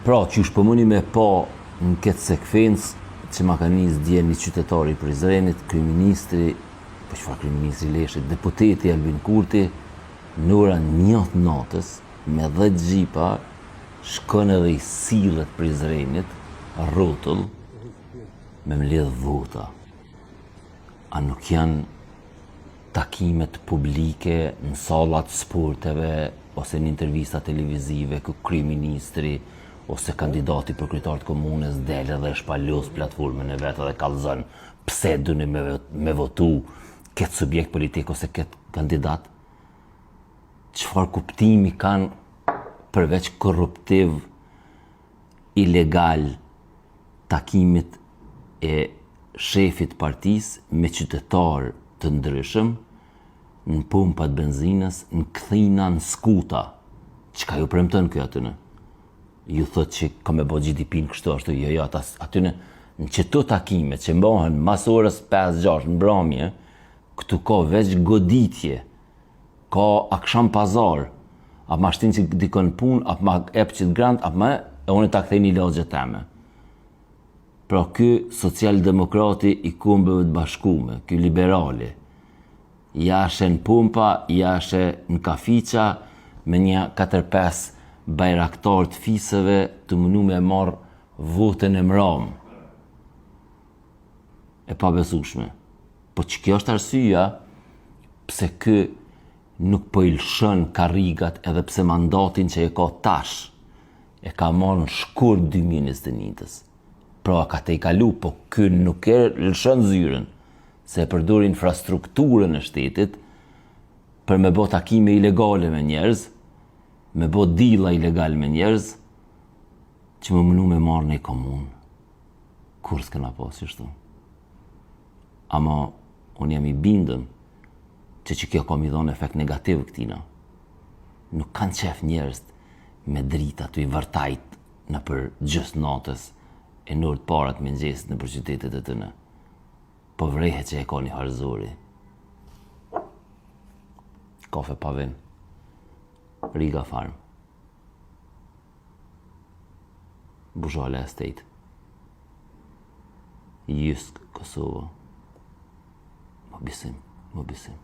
Pra, që shpëmuni me pa në këtë sekvencë që ma ka njës dje një qytetari i Prizrenit, kryeministri, po çfarë kryeministri Leshit, deputeti Albin Kurti, në ora 1 natës, me 10 gjipa, shkon edhe i sillet Prizrenit, rrotull, me mbledh vota. A nuk janë takimet publike në sallat sporteve, ose në intervista televizive, ku kryeministri, ose kandidati për kryetar të komunës del dhe shpalos platformën e vet dhe kallëzon pse duni me votu këtë subjekt politik ose këtë kandidat? Çfarë kuptimi kanë përveç korruptiv, ilegal, takimit e shefit partisë me qytetar të ndryshëm në pumpat benzinës, në kthina, në skuta? Çka ju premton kjo atyne? Ju thot që ka me bo GDP-n kështu ashtu, jo, atyne në qëto takimet që mbohen mas orës 5-6 në mbrëmje, këtu ka veç goditje, ka aksham pazar, a ma shtin që dikon pun, a ma ep që të grant, a ma e unë ta kthej një lagje teme. Pra ky social-demokrati i kombeve të bashkume, ky liberali, jashe në pumpa, jashe në kafiqa, me një 4-5 bajraktar të fisëve të mënu me marrë votën e mram. E pabesueshme. Po që kjo është arsyeja pse ky nuk po i lshon karrigat edhe pse mandatin që e ka tash e ka marrë në shkurt 2021-s. Pra ka te i kalu, po ky nuk e lshon zyrën, se e përdor infrastrukturën e shtetit për me bë takime ilegale me njerëz, me bë dilla ilegal me njerëz, që më mënu me marrë në komunë. Kur s'kena pas ashtu. Ama unë jam i bindëm që kjo ka mi dhonë efekt negativ këtina. Nuk kanë qef njerëz me drita të i vërtajt në për gjys natës e në të parat me ngjesit në për qytetet e tëne. Po vrehe që e ka një harzori. Kafe Pavin, Riga Farm, Buzhale Estate, Jysk, Kosova. Më bisim.